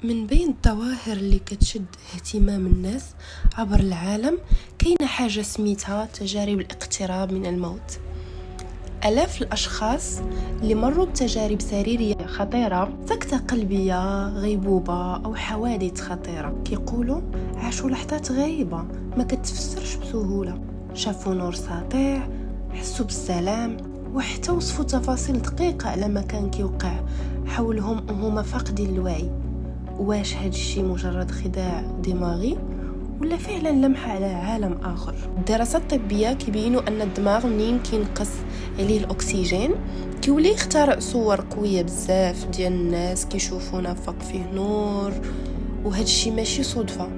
من بين الظواهر اللي كتشد اهتمام الناس عبر العالم كاينه حاجه سميتها تجارب الاقتراب من الموت. آلاف الأشخاص اللي مروا بتجارب سريرية خطيرة، سكتة قلبية، غيبوبة أو حوادث خطيرة، كيقولوا عاشوا لحظات غريبة ما كتفسرش بسهولة، شافوا نور ساطع، حسوا بالسلام، وحتى وصفوا تفاصيل دقيقة على ما كان كيوقع حولهم وهما فاقدين الوعي. واش هاد الشي مجرد خداع دماغي ولا فعلا لمحة على عالم آخر؟ الدراسات الطبية كيبينوا أن الدماغ منين كينقص عليه الأكسجين كيولي يخترع صور قوية بزاف ديال الناس كيشوفوا نفق فيه نور، وهاد الشي ماشي صدفة.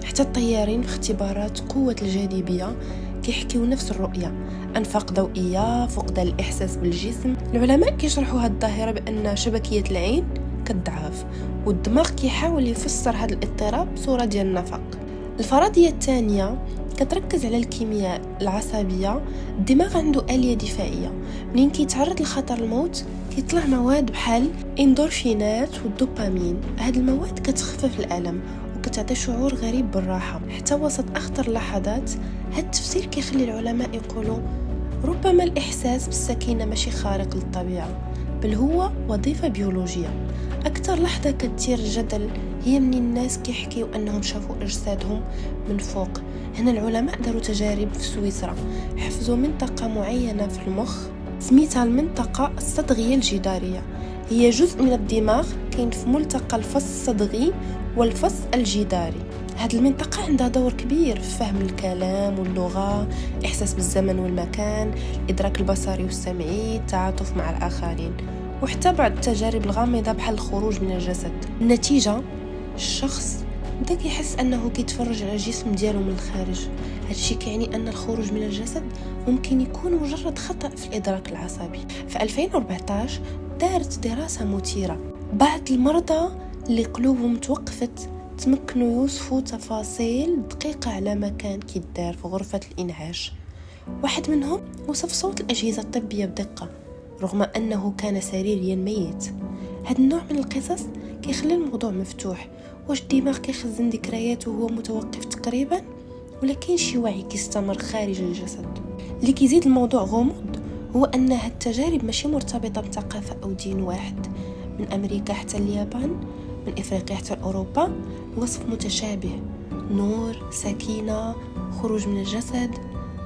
حتى الطيارين في اختبارات قوة الجاذبية كيحكيو نفس الرؤية، أنفاق ضوئية، فقدان الإحساس بالجسم. العلماء كيشرحوا هاد الظاهرة بأن شبكية العين كتضعف والدماغ كيحاول يفسر هذا الاضطراب بصورة ديال النفق. الفرضية الثانية كتركز على الكيمياء العصبية. الدماغ عنده آلية دفاعية، منين كيتعرض لخطر الموت كيطلع مواد بحال اندورفينات والدوبامين. هاد المواد كتخفف الألم وكتعطي شعور غريب بالراحة حتى وسط أخطر لحظات. هاد التفسير كيخلي العلماء يقولوا ربما الإحساس بالسكينة ماشي خارق للطبيعة، بل هو وظيفة بيولوجية. أكثر لحظة كتثير الجدل هي من الناس كيحكيوا أنهم شافوا أجسادهم من فوق. هنا العلماء داروا تجارب في سويسرا، حفظوا منطقة معينة في المخ سميتها المنطقة الصدغية الجدارية. هي جزء من الدماغ كاين في ملتقى الفص الصدغي والفص الجداري. هذه المنطقة عندها دور كبير في فهم الكلام واللغة، إحساس بالزمن والمكان، الإدراك البصري والسمعي، التعاطف مع الآخرين، وحتى بعض التجارب الغامضة بحال الخروج من الجسد. النتيجة الشخص بدا كيحس أنه كيتفرج على الجسم ديالو من الخارج. هادشي كيعني أن الخروج من الجسد ممكن يكون مجرد خطأ في الإدراك العصبي. في 2014 دارت دراسة مثيرة، بعض المرضى اللي قلوبهم توقفت تمكنوا يوصفوا تفاصيل دقيقة على ما كان كيدار في غرفة الإنعاش. واحد منهم وصف صوت الأجهزة الطبية بدقة رغم أنه كان سريريا ميت. هذا النوع من القصص كيخلي الموضوع مفتوح. واش الدماغ كيخزن ذكريات وهو متوقف تقريبا، ولا كاين شي وعي كيستمر خارج الجسد؟ اللي كيزيد الموضوع غموض هو أن هاد التجارب ماشي مرتبطة بثقافة أو دين واحد. من أمريكا حتى اليابان، من إفريقيا حتى أوروبا، وصف متشابه: نور، سكينة، خروج من الجسد.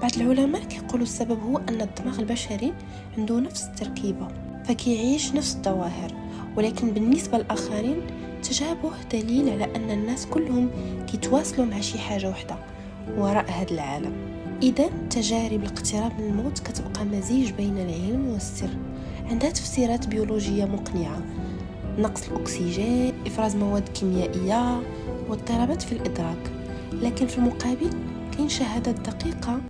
بعض العلماء كيقولوا السبب هو أن الدماغ البشري عنده نفس التركيبة فكيعيش نفس الظواهر، ولكن بالنسبة للآخرين تشابه دليل على أن الناس كلهم كيتواصلوا مع شي حاجة واحدة وراء هذا العالم. إذا تجارب الاقتراب من الموت كتبقى مزيج بين العلم والسر، عندها تفسيرات بيولوجية مقنعة: نقص الأكسجين، إفراز مواد كيميائية، واضطرابات في الإدراك. لكن في المقابل كاين شهادات دقيقة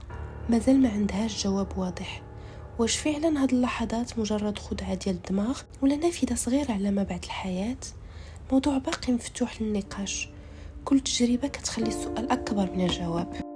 مازال ما عندهاش جواب واضح. واش فعلا هاد اللحظات مجرد خدعة ديال الدماغ ولا نافذة صغيرة على ما بعد الحياة؟ موضوع باقي مفتوح للنقاش، كل تجربة كتخلي السؤال أكبر من الجواب.